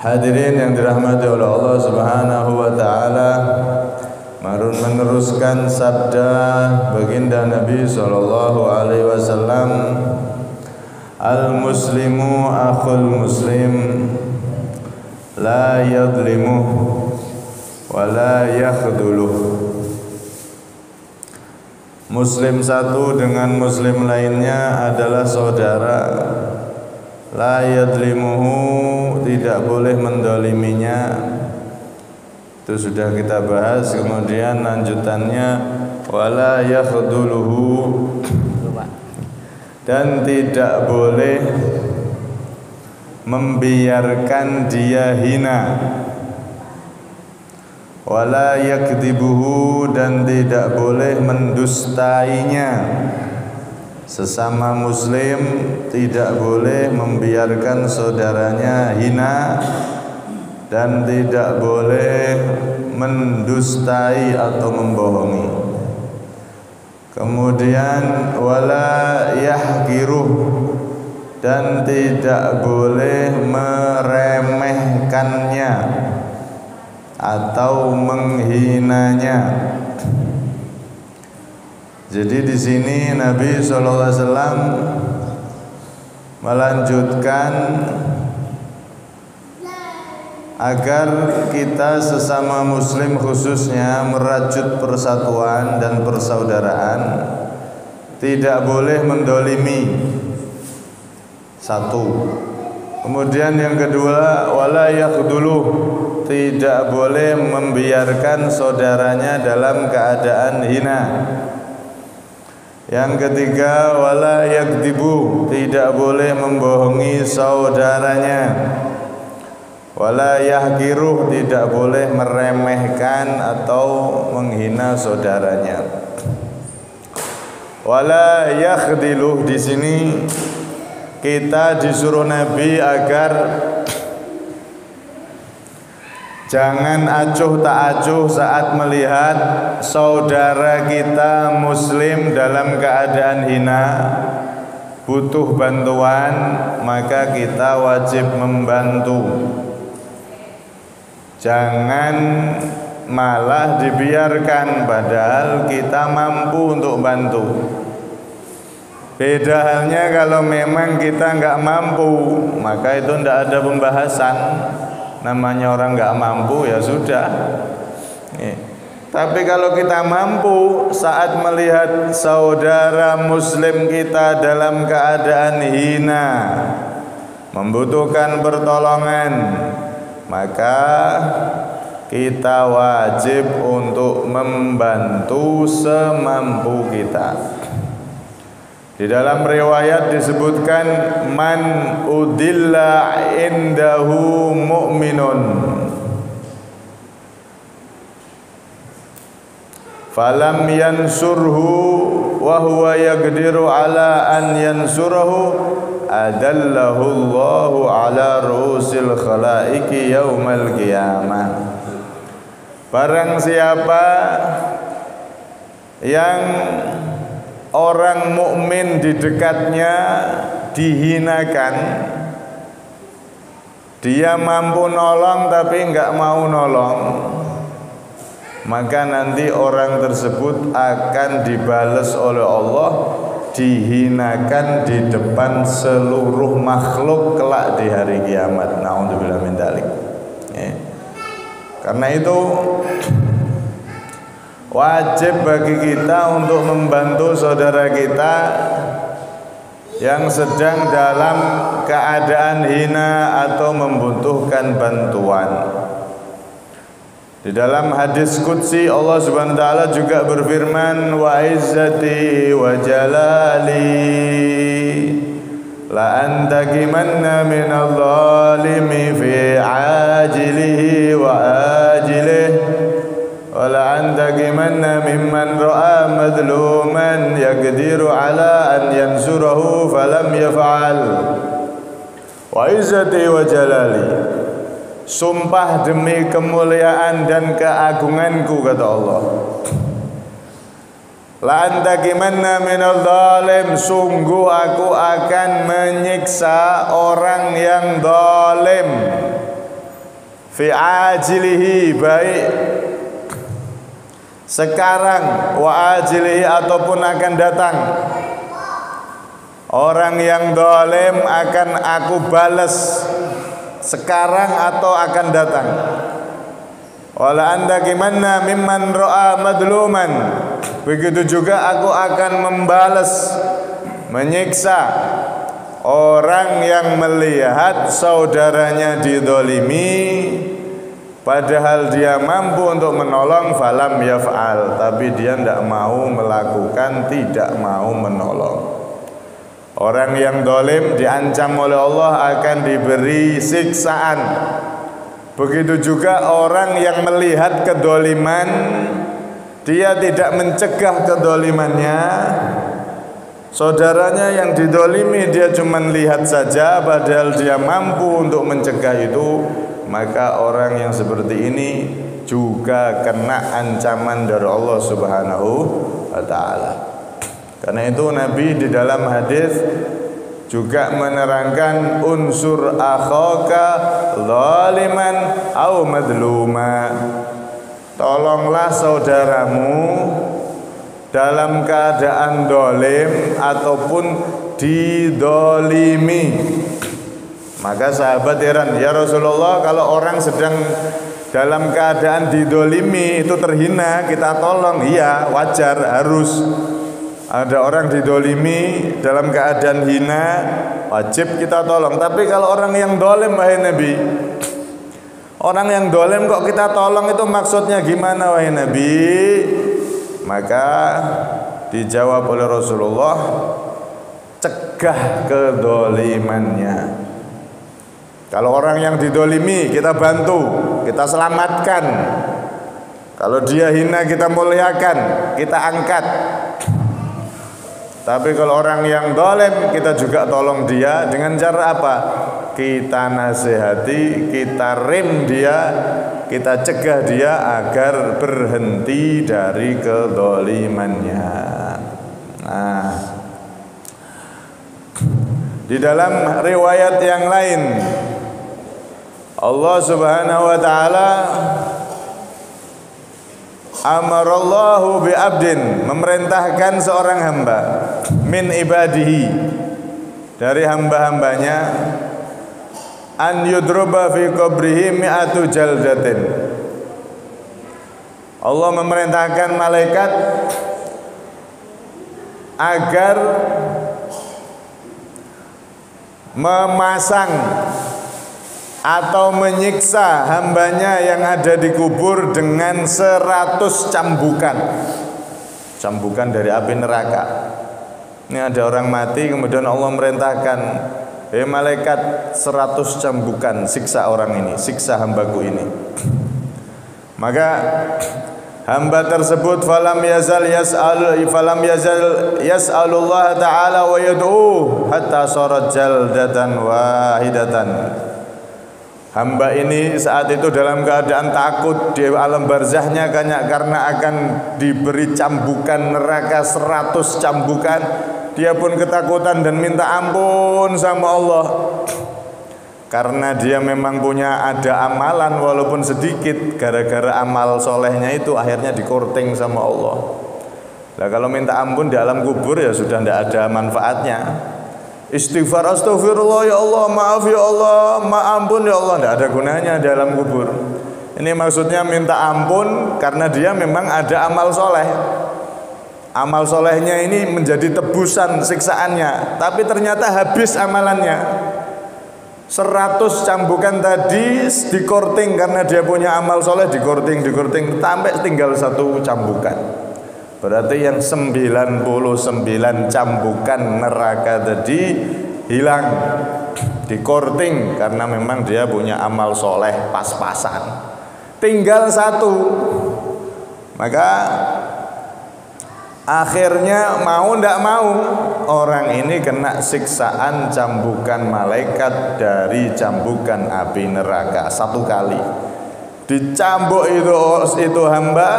Hadirin yang dirahmati oleh Allah Subhanahu wa taala, meneruskan sabda baginda Nabi sallallahu alaihi wasallam, al-muslimu akhul muslim la yadlimuh wa la yakhdhuluh. Muslim satu dengan muslim lainnya adalah saudara. La yadlimuhu, tidak boleh mendoliminya. Itu sudah kita bahas. Kemudian lanjutannya wala yakhdhuluhu, dan tidak boleh membiarkan dia hina. Wala yakdzibuhu, dan tidak boleh mendustainya. Sesama muslim tidak boleh membiarkan saudaranya hina dan tidak boleh mendustai atau membohongi. Kemudian wala yahqiruh, dan tidak boleh meremehkannya atau menghinanya. Jadi di sini Nabi SAW melanjutkan agar kita sesama muslim khususnya merajut persatuan dan persaudaraan, tidak boleh mendolimi. Satu. Kemudian yang kedua, wala yakhdhuluh, tidak boleh membiarkan saudaranya dalam keadaan hina. Yang ketiga, wala yakdzibu, tidak boleh membohongi saudaranya. Wala yahqiruh, tidak boleh meremehkan atau menghina saudaranya. Wala yakhdiluh, di sini kita disuruh Nabi agar jangan acuh tak acuh saat melihat saudara kita muslim dalam keadaan hina, butuh bantuan, maka kita wajib membantu. Jangan malah dibiarkan padahal kita mampu untuk bantu. Beda halnya kalau memang kita nggak mampu, maka itu tidak ada pembahasan. Namanya orang nggak mampu ya sudah. Tapi kalau kita mampu saat melihat saudara muslim kita dalam keadaan hina, membutuhkan pertolongan, maka kita wajib untuk membantu semampu kita. Di dalam riwayat disebutkan man udilla indahu mu'minun falam yansurhu wa huwa yaqdiru ala an yansurahu adallahu Allahu ala ru'usil khalaiqi yaumal qiyamah. Barang siapa yang orang mukmin di dekatnya dihinakan, dia mampu nolong tapi enggak mau nolong, maka nanti orang tersebut akan dibalas oleh Allah, dihinakan di depan seluruh makhluk kelak di hari kiamat. Na'udzubillah min dzalik. Karena itu wajib bagi kita untuk membantu saudara kita yang sedang dalam keadaan hina atau membutuhkan bantuan. Di dalam hadis qudsi Allah Subhanahu wa taala juga berfirman, wa izzati wa jalali la antakimanna minadh zalimi fi ajilihi wa ajilihi wala antakimanna mimman ra'a madluman yaqdiru ala an yansurahu falam yaf'al. Wa izzati wa jalali, sumpah demi kemuliaan dan keagunganku, kata Allah, la antakimanna minadh zalim, sungguh aku akan menyiksa orang yang zalim. fi ajilihi, baik sekarang, wa ajilihi ataupun akan datang. Orang yang zalim akan aku balas sekarang atau akan datang. Wala andakimanna mimman ra'a madluman, begitu juga aku akan membalas, menyiksa orang yang melihat saudaranya didolimi padahal dia mampu untuk menolong, falam yaf'al, tapi dia tidak mau melakukan, tidak mau menolong. Orang yang dolim diancam oleh Allah akan diberi siksaan. Begitu juga orang yang melihat kedoliman, dia tidak mencegah kedolimannya. Saudaranya yang didolimi dia cuma lihat saja, padahal dia mampu untuk mencegah itu, maka orang yang seperti ini juga kena ancaman dari Allah Subhanahu wa ta'ala. Karena itu Nabi di dalam hadis juga menerangkan unsur akhaka zaliman au madluma. Tolonglah saudaramu dalam keadaan dolim ataupun didolimi. Maka sahabat heran, ya Rasulullah, kalau orang sedang dalam keadaan didolimi itu terhina, kita tolong. Iya, wajar, harus. Ada orang didolimi dalam keadaan hina, wajib kita tolong. Tapi kalau orang yang dolim, wahai Nabi, orang yang dolim kok kita tolong, itu maksudnya gimana wahai Nabi? Maka dijawab oleh Rasulullah, cegah kedolimannya. Kalau orang yang didolimi kita bantu, kita selamatkan. Kalau dia hina kita muliakan, kita angkat. Tapi kalau orang yang dolim, kita juga tolong dia dengan cara apa? Kita nasihati, kita rem dia, kita cegah dia agar berhenti dari kedolimannya. Nah, di dalam riwayat yang lain, Allah Subhanahu wa ta'ala amarallahu bi abdin, memerintahkan seorang hamba min ibadihi, dari hamba-hambanya, an yudruba fi qabrihi mi'atu jaldatin. Allah memerintahkan malaikat agar memasang atau menyiksa hambanya yang ada di kubur dengan 100 cambukan. Cambukan dari api neraka. Ini ada orang mati, kemudian Allah merintahkan, malaikat 100 cambukan, siksa orang ini, siksa hambaku ini. Maka hamba tersebut falam yazal yas'alullah ta'ala wa yad'u hatta sarat jaldatan wahidatan. Hamba ini saat itu dalam keadaan takut di alam barzahnya, karena akan diberi cambukan neraka 100 cambukan. Dia pun ketakutan dan minta ampun sama Allah. Karena dia memang punya ada amalan walaupun sedikit, gara-gara amal solehnya itu akhirnya dikorting sama Allah. Nah, kalau minta ampun di alam kubur ya sudah tidak ada manfaatnya. Istighfar, astagfirullah ya Allah, maaf ya Allah, ampun ya Allah, tidak ada gunanya di alam kubur. Ini maksudnya minta ampun karena dia memang ada amal soleh. Amal solehnya ini menjadi tebusan siksaannya, tapi ternyata habis amalannya. 100 cambukan tadi dikorting karena dia punya amal soleh, dikorting sampai tinggal 1 cambukan. Berarti yang 99 cambukan neraka tadi hilang, dikorting karena memang dia punya amal soleh pas-pasan. Tinggal 1. Maka akhirnya mau tidak mau orang ini kena siksaan cambukan malaikat dari cambukan api neraka 1 kali. Dicambuk itu hamba.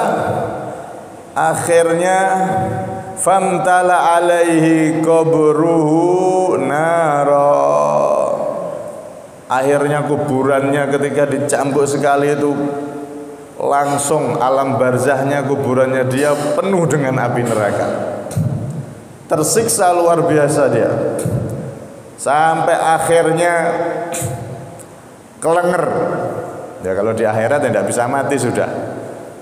Akhirnya famtala alaihi qabruhu nara. Akhirnya kuburannya ketika dicambuk sekali itu langsung alam barzahnya kuburannya dia penuh dengan api neraka. Tersiksa luar biasa dia. Sampai akhirnya kelenger. Ya kalau di akhirat tidak bisa mati sudah.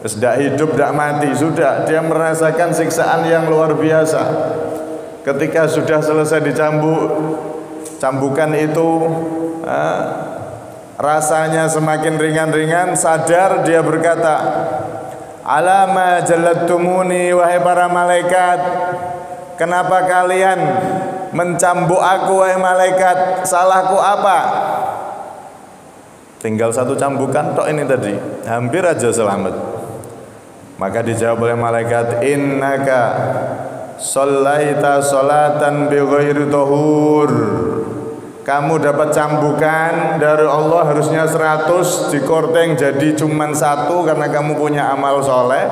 Terus tidak hidup, tidak mati sudah. Dia merasakan siksaan yang luar biasa. Ketika sudah selesai dicambuk, cambukan itu rasanya semakin ringan-ringan, sadar dia berkata, alama jalattumuni wahai para malaikat, kenapa kalian mencambuk aku wahai malaikat, salahku apa? Tinggal satu cambukan tok ini tadi, hampir aja selamat. Maka dijawab oleh malaikat, innaka shallaita sholatan bi ghairi tahur. Kamu dapat cambukan dari Allah harusnya 100, dikorteng jadi cuman 1 karena kamu punya amal soleh.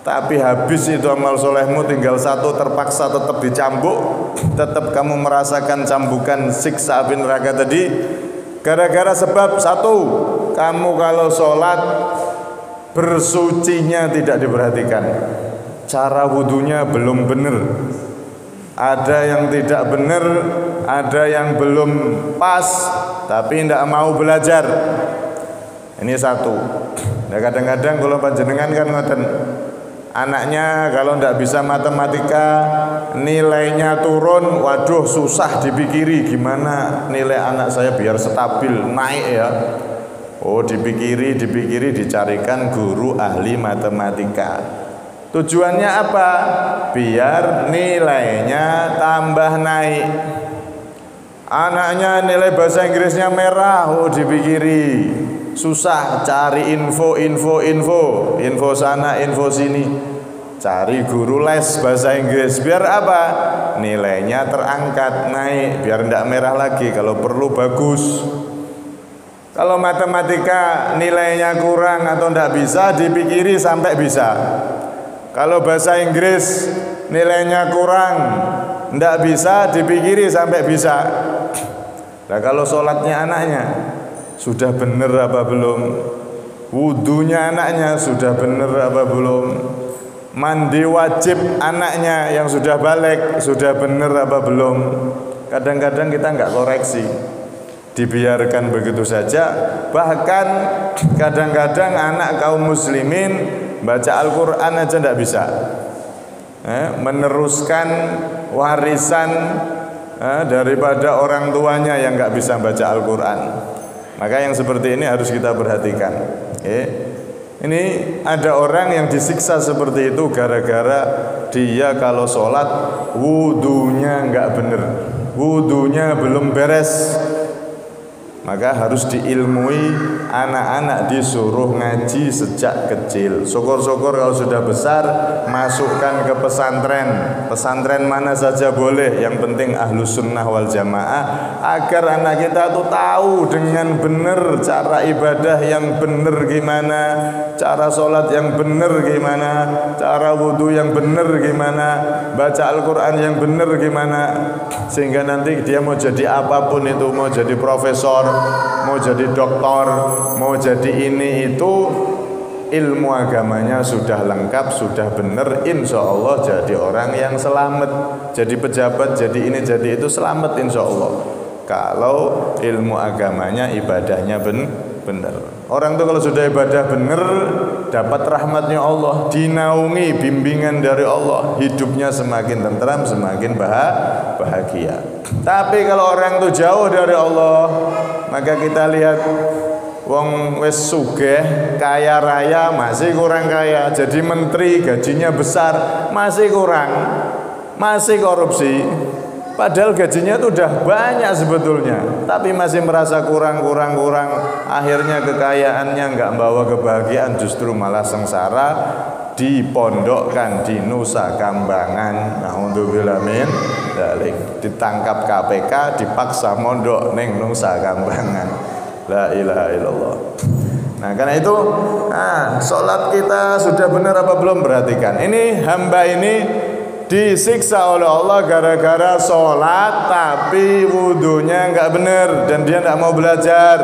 Tapi habis itu amal solehmu tinggal 1, terpaksa tetap dicambuk, tetap kamu merasakan cambukan siksa api neraka tadi. Gara-gara sebab 1, kamu kalau sholat bersucinya tidak diperhatikan, cara wudunya belum benar, ada yang tidak benar, ada yang belum pas, tapi tidak mau belajar. Ini 1. Nah, kadang-kadang kalau panjenengan kan ngoten, anaknya kalau tidak bisa matematika, nilainya turun, waduh susah dipikiri gimana nilai anak saya biar stabil naik ya. Oh, dipikiri, dicarikan guru ahli matematika. Tujuannya apa? Biar nilainya tambah naik. Anaknya nilai bahasa Inggrisnya merah, oh dipikiri susah, cari info sana, info sini. Cari guru les bahasa Inggris, biar apa? Nilainya terangkat, naik, biar tidak merah lagi, kalau perlu bagus. Kalau matematika nilainya kurang atau tidak bisa, dipikiri sampai bisa. Kalau bahasa Inggris nilainya kurang, tidak bisa, dipikiri sampai bisa. Nah kalau sholatnya anaknya sudah benar apa belum? Wudunya anaknya sudah benar apa belum? Mandi wajib anaknya yang sudah balik sudah benar apa belum? Kadang-kadang kita nggak koreksi, dibiarkan begitu saja. Bahkan kadang-kadang anak kaum muslimin baca Al-Quran aja tidak bisa, meneruskan warisan daripada orang tuanya yang nggak bisa baca Al-Quran. Maka yang seperti ini harus kita perhatikan. Ini ada orang yang disiksa seperti itu gara-gara dia kalau sholat wudunya nggak benar, wudunya belum beres. Maka harus diilmui, anak-anak disuruh ngaji sejak kecil. Syukur-syukur kalau sudah besar masukkan ke pesantren. Pesantren mana saja boleh, yang penting ahlus sunnah wal jamaah, agar anak kita tuh tahu dengan benar cara ibadah yang benar gimana, cara sholat yang benar gimana, cara wudhu yang benar gimana, baca Al-Quran yang benar gimana. Sehingga nanti dia mau jadi apapun itu, mau jadi profesor, mau jadi doktor, mau jadi ini itu, ilmu agamanya sudah lengkap, sudah benar, insya Allah jadi orang yang selamat. Jadi pejabat, jadi ini, jadi itu, selamat insya Allah kalau ilmu agamanya, ibadahnya benar. Orang itu kalau sudah ibadah benar, dapat rahmatnya Allah, dinaungi bimbingan dari Allah, hidupnya semakin tentram, semakin bahagia. Tapi kalau orang itu jauh dari Allah, maka kita lihat wong wis sugih, kaya raya, masih kurang kaya. Jadi menteri gajinya besar, masih kurang, masih korupsi. Padahal gajinya itu udah banyak sebetulnya, tapi masih merasa kurang. Akhirnya kekayaannya nggak bawa kebahagiaan, justru malah sengsara. Dipondokkan di Nusa Kambangan, naudzubillah min dzalik, ditangkap KPK, dipaksa mondok neng Nusa Kambangan. La ilaha illallah. Nah karena itu, sholat kita sudah benar apa belum, perhatikan. Ini hamba ini disiksa oleh Allah gara-gara sholat tapi wudhunya nggak bener dan dia nggak mau belajar,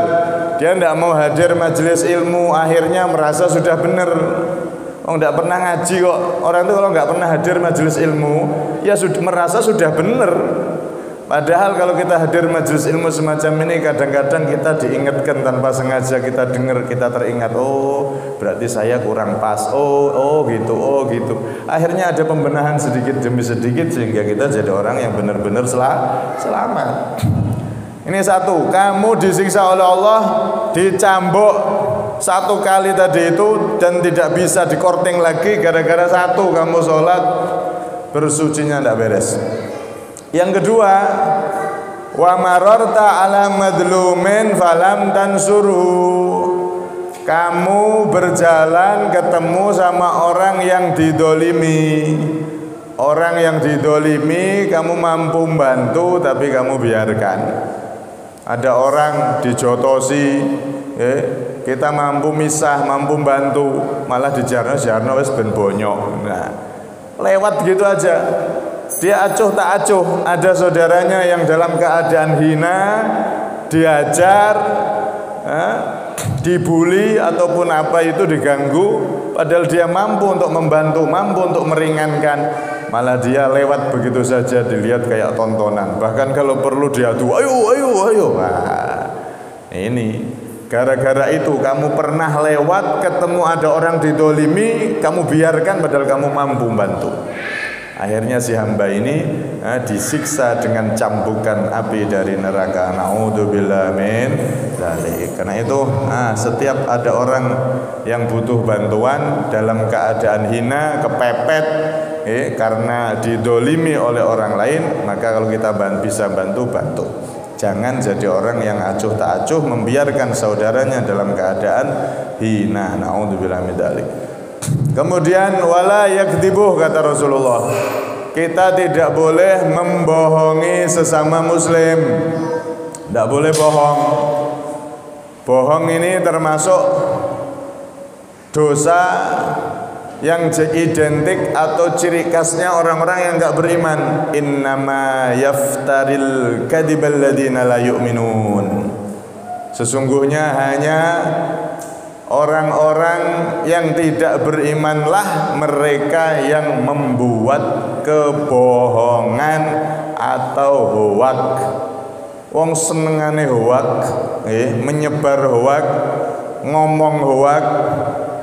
dia nggak mau hadir majelis ilmu, akhirnya merasa sudah bener. Oh, nggak pernah ngaji kok. Orang itu kalau nggak pernah hadir majelis ilmu ya sudah merasa sudah bener. Padahal kalau kita hadir majelis ilmu semacam ini, kadang-kadang kita diingatkan tanpa sengaja, kita dengar, kita teringat, oh berarti saya kurang pas, oh gitu. Akhirnya ada pembenahan sedikit demi sedikit sehingga kita jadi orang yang benar-benar selamat. Ini satu, kamu disiksa oleh Allah, dicambuk satu kali tadi itu dan tidak bisa dikorting lagi gara-gara satu kamu sholat bersucinya tidak beres. Yang kedua, wa mararta ala madlumin falam tansurhu. Kamu berjalan ketemu sama orang yang didolimi. Orang yang didolimi kamu mampu membantu tapi kamu biarkan. Ada orang dijotosi, kita mampu misah, mampu membantu, malah dijarno wis ben bonyok. Nah, lewat gitu aja. Dia acuh tak acuh. Ada saudaranya yang dalam keadaan hina, diajar, dibuli ataupun apa itu diganggu, padahal dia mampu untuk membantu, mampu untuk meringankan, malah dia lewat begitu saja, dilihat kayak tontonan. Bahkan kalau perlu diadu, ayo. Nah, ini gara-gara itu kamu pernah lewat ketemu ada orang didolimi, kamu biarkan padahal kamu mampu membantu. Akhirnya si hamba ini disiksa dengan cambukan api dari neraka. Naudzubillah min dzalik. Karena itu setiap ada orang yang butuh bantuan dalam keadaan hina, kepepet karena didolimi oleh orang lain, maka kalau kita bisa bantu. Jangan jadi orang yang acuh tak acuh membiarkan saudaranya dalam keadaan hina. Naudzubillah min dzalik. Kemudian wala yakdzibuh, kata Rasulullah, kita tidak boleh membohongi sesama muslim. Tidak boleh bohong. Bohong ini termasuk dosa yang identik atau ciri khasnya orang-orang yang enggak beriman. Innama yaftaril kadzibal ladzina la yu'minun. Sesungguhnya hanya orang-orang yang tidak berimanlah mereka yang membuat kebohongan atau hoak. Wong senengane hoak, menyebar hoak, ngomong hoak,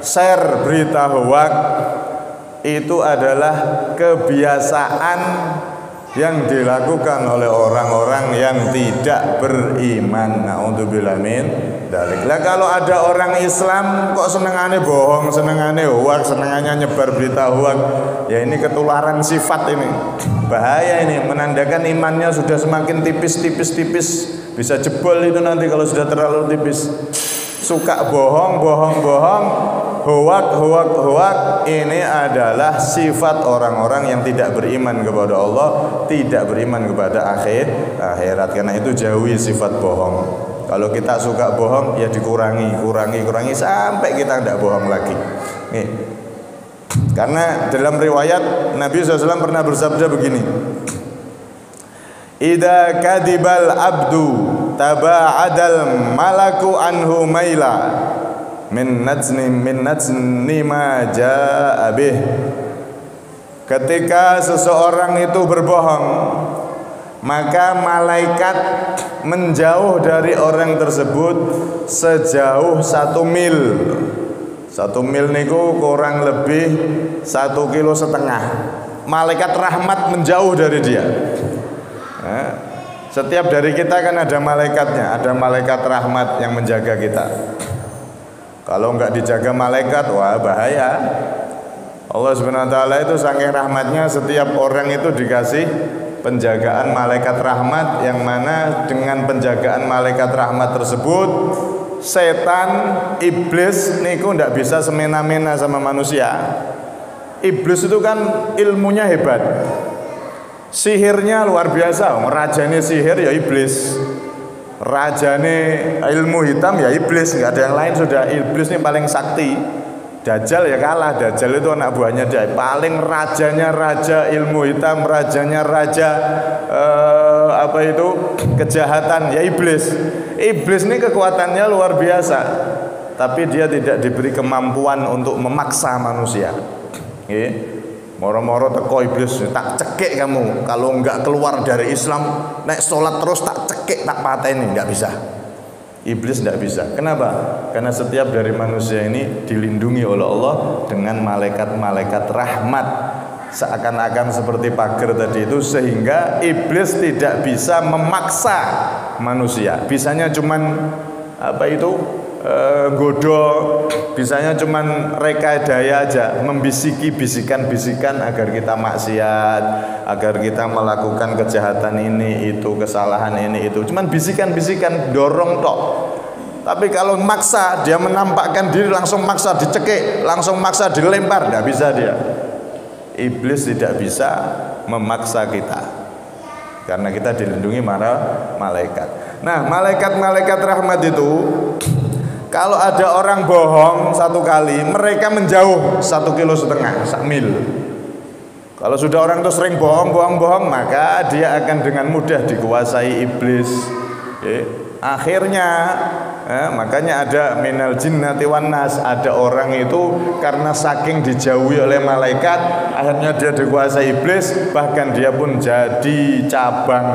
share berita hoak, itu adalah kebiasaan yang dilakukan oleh orang-orang yang tidak beriman. Naudzubillah min dzalik. Lah kalau ada orang Islam kok senengane bohong, senengane hoak, senengane nyebar berita hoak, ya ini ketularan sifat ini. Bahaya ini, menandakan imannya sudah semakin tipis, bisa jebol itu nanti kalau sudah terlalu tipis. Suka bohong, hoak, ini adalah sifat orang-orang yang tidak beriman kepada Allah, tidak beriman kepada akhirat. Karena itu jauhi sifat bohong. Kalau kita suka bohong ya dikurangi sampai kita tidak bohong lagi. Nih. Karena dalam riwayat Nabi SAW pernah bersabda begini, idza kadibal abdu taba'adal malaku anhu maila min najni ma jaa bih. Ketika seseorang itu berbohong, maka malaikat menjauh dari orang tersebut sejauh 1 mil. 1 mil niku kurang lebih 1,5 kilo. Malaikat rahmat menjauh dari dia. Setiap dari kita kan ada malaikatnya, ada malaikat rahmat yang menjaga kita. Kalau enggak dijaga malaikat, wah bahaya. Allah Subhanahu wa taala itu saking rahmatnya, setiap orang itu dikasih penjagaan malaikat rahmat, yang mana dengan penjagaan malaikat rahmat tersebut setan, iblis niku ndak bisa semena-mena sama manusia. Iblis itu kan ilmunya hebat, sihirnya luar biasa. Rajane sihir ya iblis, rajane ilmu hitam ya iblis, nggak ada yang lain, sudah iblis ini paling sakti. Dajjal ya kalah. Dajjal itu anak buahnya dia, paling rajanya raja ilmu hitam, rajanya raja kejahatan ya iblis. Iblis ini kekuatannya luar biasa, tapi dia tidak diberi kemampuan untuk memaksa manusia. Moro-moro teko iblis, tak cekik kamu kalau enggak keluar dari Islam, naik sholat terus tak cekik, tak pateni, enggak bisa. Iblis tidak bisa. Kenapa? Karena setiap dari manusia ini dilindungi oleh Allah dengan malaikat-malaikat rahmat, seakan-akan seperti pagar tadi itu, sehingga iblis tidak bisa memaksa manusia. Bisanya cuman godo, bisanya cuman reka daya aja, membisiki bisikan-bisikan agar kita maksiat, agar kita melakukan kejahatan ini itu, kesalahan ini itu, cuman bisikan-bisikan, dorong tok. Tapi kalau maksa, dia menampakkan diri, langsung maksa dicekik, langsung maksa dilempar, tidak bisa dia. Iblis tidak bisa memaksa kita, karena kita dilindungi malaikat. Nah, malaikat-malaikat rahmat itu, kalau ada orang bohong satu kali, mereka menjauh 1,5 kilo, 1 mil. Kalau sudah orang itu sering bohong, maka dia akan dengan mudah dikuasai iblis. Akhirnya, makanya ada minal jinnati wan nas, ada orang itu karena saking dijauhi oleh malaikat, akhirnya dia dikuasai iblis, bahkan dia pun jadi cabang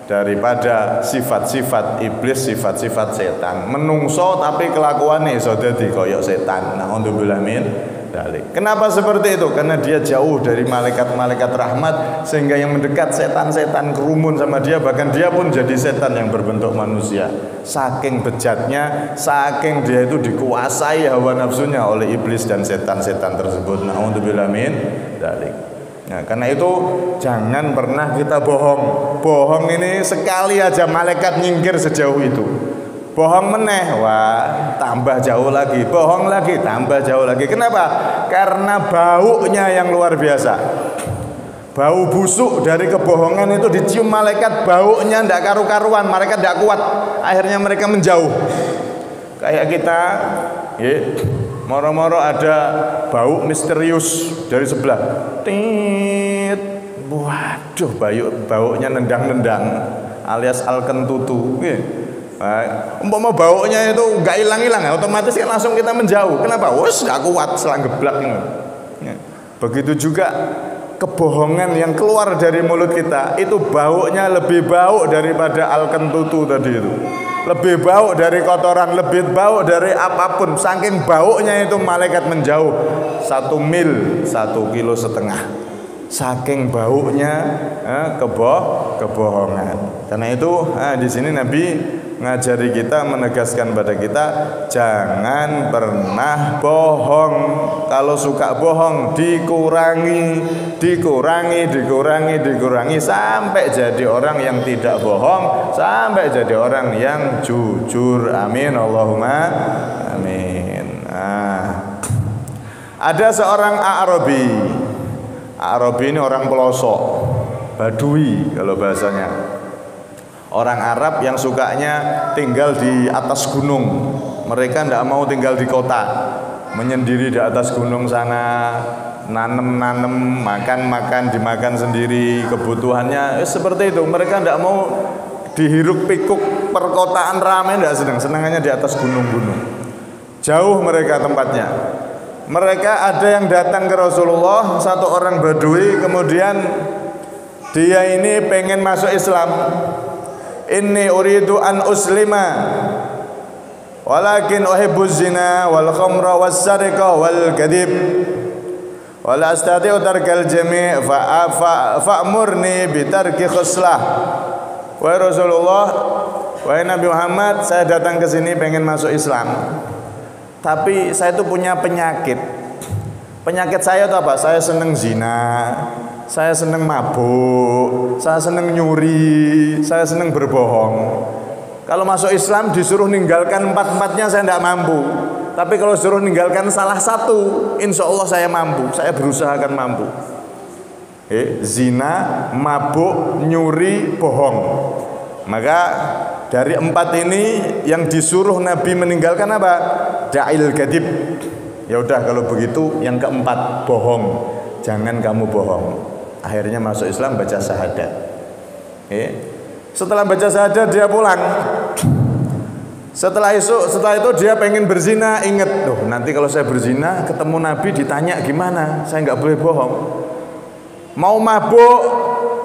daripada sifat-sifat iblis, sifat-sifat setan. Menungso tapi kelakuannya iso dadi koyok setan. Nauzubillah min dzalik. Kenapa seperti itu? Karena dia jauh dari malaikat-malaikat rahmat, sehingga yang mendekat setan-setan kerumun sama dia, bahkan dia pun jadi setan yang berbentuk manusia. Saking bejatnya, saking dia itu dikuasai hawa nafsunya oleh iblis dan setan-setan tersebut. Nauzubillah min dzalik. Nah, karena itu jangan pernah kita bohong. Bohong ini sekali aja malaikat nyingkir sejauh itu. Bohong meneh, wah tambah jauh lagi. Bohong lagi, tambah jauh lagi. Kenapa? Karena baunya yang luar biasa. Bau busuk dari kebohongan itu dicium malaikat, baunya ndak karu-karuan, mereka ndak kuat. Akhirnya mereka menjauh. Kayak kita, moro-moro ada bau misterius dari sebelah. Tit. Waduh, baunya nendang-nendang alias alkentutu. Umpama baunya itu enggak hilang-hilang, otomatis kan langsung kita menjauh. Kenapa? Wes enggak kuat, selang geblak. Begitu juga kebohongan yang keluar dari mulut kita, itu baunya lebih bau daripada alkentutu tadi itu. Lebih bau dari kotoran, lebih bau dari apapun. Saking baunya itu malaikat menjauh 1 mil, 1,5 kilo. Saking baunya kebohongan. Karena itu di sini Nabi ngajari kita, menegaskan pada kita, jangan pernah bohong. Kalau suka bohong dikurangi sampai jadi orang yang tidak bohong, sampai jadi orang yang jujur. Amin, Allahumma amin. Ada seorang Arabi ini orang pelosok, Badui kalau bahasanya. Orang Arab yang sukanya tinggal di atas gunung. Mereka tidak mau tinggal di kota, menyendiri di atas gunung sana, nanem-nanem, makan-makan, dimakan sendiri, kebutuhannya seperti itu. Mereka tidak mau dihiruk pikuk perkotaan ramai, tidak senangannya di atas gunung-gunung. Jauh mereka tempatnya. Mereka ada yang datang ke Rasulullah, satu orang Badui, kemudian dia ini pengen masuk Islam. Inni uridu an uslima walakin uhibbuz zina wal khamra was sariqa wal kadhib wala astati'u tarkal jami' fa'murni bi tarki khuslah. Wahai Rasulullah, wahai Nabi Muhammad, saya datang ke sini pengen masuk Islam. Tapi saya itu punya penyakit. Penyakit saya itu apa? Saya seneng zina, saya seneng mabuk, saya seneng nyuri, saya seneng berbohong. Kalau masuk Islam disuruh ninggalkan 4-4-nya saya tidak mampu. Tapi kalau suruh ninggalkan salah satu, insya Allah saya mampu. Saya berusaha akan mampu. Zina, mabuk, nyuri, bohong. Maka dari 4 ini yang disuruh Nabi meninggalkan apa? Da'il kadib. Ya udah kalau begitu yang keempat bohong. Jangan kamu bohong. Akhirnya masuk Islam, baca syahadat. Setelah baca syahadat dia pulang. Setelah itu dia pengen berzina, inget loh nanti kalau saya berzina ketemu Nabi ditanya gimana, saya nggak boleh bohong. Mau mabuk,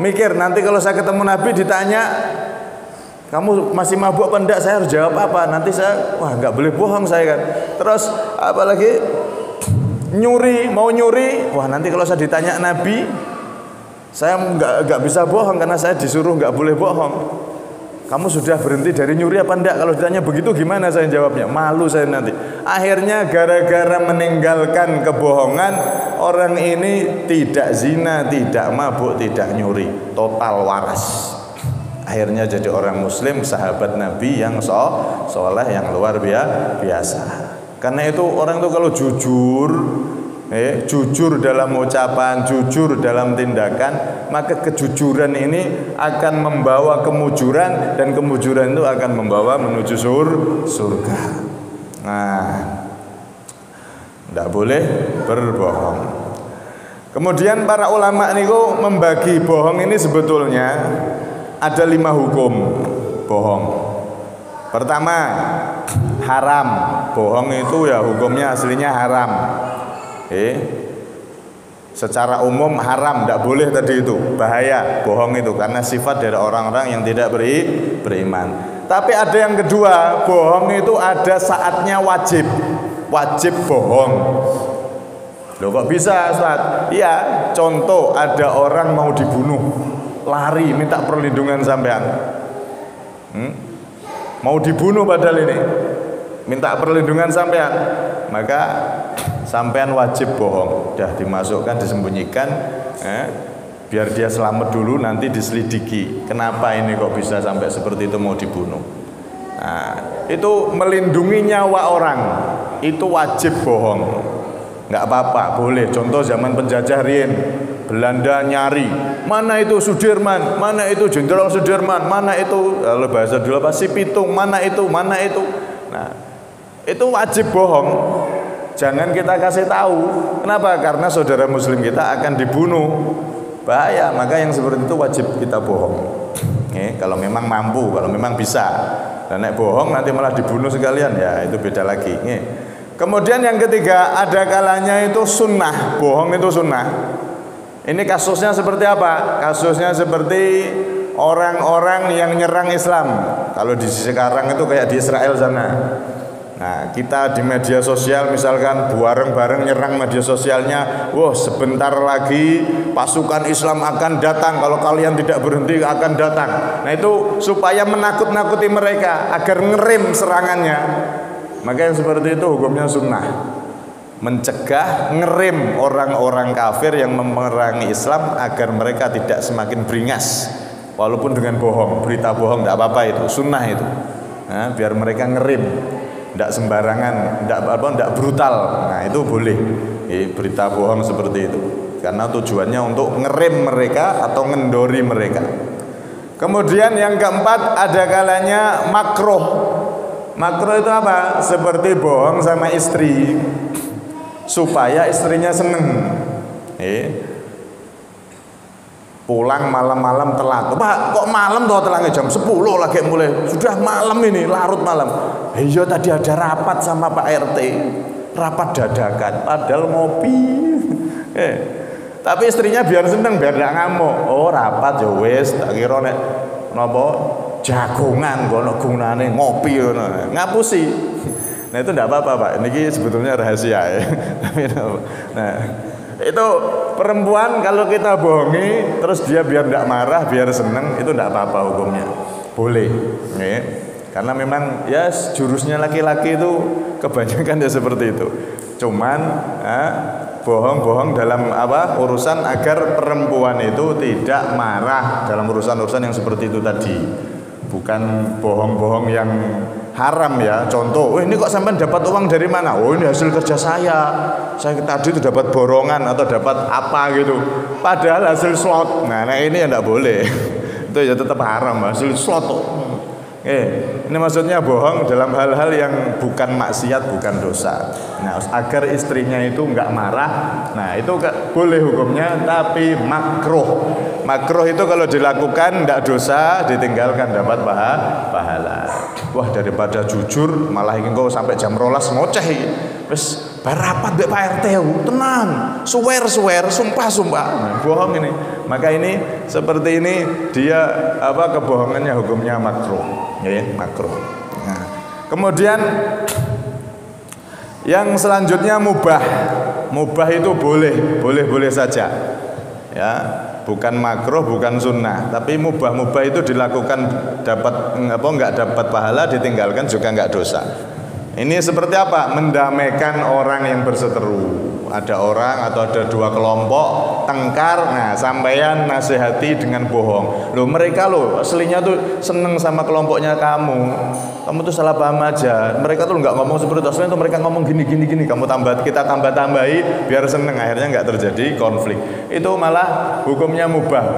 mikir nanti kalau saya ketemu Nabi ditanya kamu masih mabuk apa enggak, saya harus jawab apa, nanti saya wah nggak boleh bohong saya kan. Terus apalagi nyuri, mau nyuri, wah nanti kalau saya ditanya Nabi saya nggak bisa bohong karena saya disuruh nggak boleh bohong. Kamu sudah berhenti dari nyuri apa enggak? Kalau ditanya begitu gimana saya jawabnya? Malu saya nanti. Akhirnya gara-gara meninggalkan kebohongan, orang ini tidak zina, tidak mabuk, tidak nyuri, total waras. Akhirnya jadi orang muslim, sahabat Nabi yang soleh, yang luar biasa. Karena itu orang itu kalau jujur dalam ucapan, jujur dalam tindakan, maka kejujuran ini akan membawa kemujuran, dan kemujuran itu akan membawa menuju surga. Nah, tidak boleh berbohong. Kemudian para ulama niku membagi bohong ini sebetulnya ada 5 hukum bohong. Pertama, haram. Bohong itu ya hukumnya aslinya haram. Secara umum haram, tidak boleh tadi itu, bahaya bohong itu karena sifat dari orang-orang yang tidak beriman. Tapi ada yang kedua, bohong itu ada saatnya wajib bohong. Loh kok bisa Ustaz? Iya, contoh ada orang mau dibunuh, lari minta perlindungan sampean. Mau dibunuh padahal ini, minta perlindungan sampean, maka sampean wajib bohong. Dah dimasukkan, disembunyikan, biar dia selamat dulu, nanti diselidiki kenapa ini kok bisa sampai seperti itu mau dibunuh. Nah, itu melindungi nyawa orang, itu wajib bohong. Nggak apa-apa, boleh. Contoh zaman penjajah Rien, Belanda nyari, mana itu Sudirman, mana itu Jenderal Sudirman, mana itu, kalau bahasa dulu apa, Si Pitung, mana itu. Nah, itu wajib bohong. Jangan kita kasih tahu. Kenapa? Karena saudara muslim kita akan dibunuh. Bahaya, maka yang seperti itu wajib kita bohong. Kalau memang mampu, kalau memang bisa. Dan nek bohong nanti malah dibunuh sekalian, ya itu beda lagi. Kemudian yang ketiga, ada kalanya itu sunnah. Bohong itu sunnah. Ini kasusnya seperti apa? Kasusnya seperti orang-orang yang nyerang Islam. Kalau di sekarang itu kayak di Israel sana. Nah, kita di media sosial misalkan bareng-bareng nyerang media sosialnya, wah sebentar lagi pasukan Islam akan datang, kalau kalian tidak berhenti akan datang. Nah, itu supaya menakut-nakuti mereka agar ngerem serangannya. Maka yang seperti itu hukumnya sunnah. Mencegah, ngerem orang-orang kafir yang memerangi Islam agar mereka tidak semakin beringas. Walaupun dengan bohong, berita bohong tidak apa-apa, itu sunnah itu. Nah, biar mereka ngerem, tidak sembarangan, tidak brutal. Nah, itu boleh berita bohong seperti itu, karena tujuannya untuk ngerem mereka atau ngendori mereka. Kemudian yang keempat, ada kalanya makruh. Makruh itu apa? Seperti bohong sama istri supaya istrinya seneng. Pulang malam-malam telat. Pak, kok malam toh telangnya jam 10 lagi mulai. Sudah malam ini, larut malam. Iya tadi ada rapat sama Pak RT. Rapat dadakan, padahal ngopi. Tapi istrinya biar seneng, biar tidak ngamuk. Oh, rapat ya wis, tak kira nek napa jagongan gono gunane ngopi ngono. Ngapusi. Nah, itu tidak apa-apa, Pak. Ini sebetulnya rahasia ya. Nah, itu perempuan kalau kita bohongi terus dia biar tidak marah, biar seneng, itu tidak apa-apa hukumnya, boleh. Karena memang ya jurusnya laki-laki itu kebanyakan ya seperti itu. Cuman bohong-bohong dalam urusan agar perempuan itu tidak marah dalam urusan-urusan yang seperti itu tadi. Bukan bohong-bohong yang haram ya. Contoh, ini kok sampai dapat uang dari mana? Oh, ini hasil kerja saya tadi itu dapat borongan atau dapat apa gitu, padahal hasil slot. Nah ini ya tidak boleh. Itu ya tetap haram, hasil slot. Ini maksudnya bohong dalam hal-hal yang bukan maksiat, bukan dosa. Nah, agar istrinya itu enggak marah. Nah, itu boleh hukumnya, tapi makruh. Makruh itu kalau dilakukan enggak dosa, ditinggalkan dapat pahala. Wah, daripada jujur malah iki engko sampai jam 12 ngoceh iki. Wis barapat mbek Pak RT tenan, suwer-suwer, sumpah-sumpah. Nah, bohong ini. Maka ini seperti ini dia kebohongannya hukumnya makruh. Ya, makruh. Nah, kemudian yang selanjutnya mubah. Mubah itu boleh saja. Ya, bukan makruh, bukan sunnah, tapi mubah itu dilakukan enggak dapat pahala, ditinggalkan juga enggak dosa. Ini seperti apa? Mendamaikan orang yang berseteru. Ada orang atau ada dua kelompok tengkar, nah sampeyan nasihati dengan bohong. Loh, mereka aslinya tuh seneng sama kelompoknya kamu tuh salah paham aja. Mereka tuh nggak ngomong seperti itu, aslinya tuh mereka ngomong gini. Kamu kita tambahi biar seneng, akhirnya nggak terjadi konflik. Itu malah hukumnya mubah.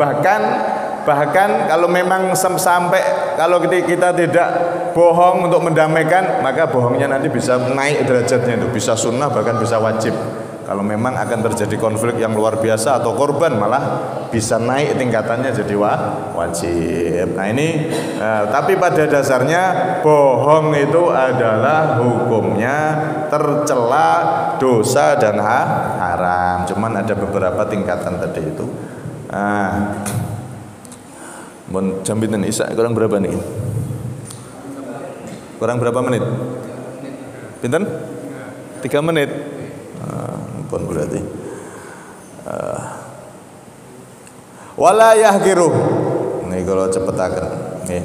Bahkan kalau memang sampai kalau kita tidak bohong untuk mendamaikan, maka bohongnya nanti bisa naik derajatnya, itu bisa sunnah bahkan bisa wajib. Kalau memang akan terjadi konflik yang luar biasa atau korban, malah bisa naik tingkatannya jadi wajib. Nah ini tapi pada dasarnya bohong itu adalah hukumnya tercela, dosa dan haram. Cuman ada beberapa tingkatan tadi itu. Jam pinten Isya kurang berapa nih? Kurang berapa menit? Pinten? 3 menit. Pun berarti. Wala yahkiruh. Nih kalau cepetaken. Nggih.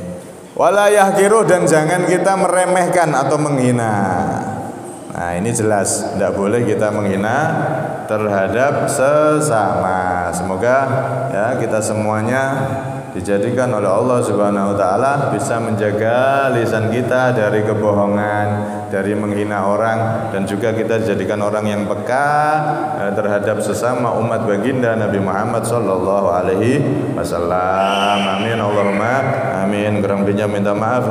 Wala yahkiruh, dan jangan kita meremehkan atau menghina. Nah, ini jelas tidak boleh kita menghina terhadap sesama. Semoga ya kita semuanya dijadikan oleh Allah Subhanahu wa taala bisa menjaga lisan kita dari kebohongan, dari menghina orang, dan juga kita dijadikan orang yang peka terhadap sesama umat baginda Nabi Muhammad sallallahu alaihi wasallam. Amin Allahumma amin. Kurang lebihnya minta maaf.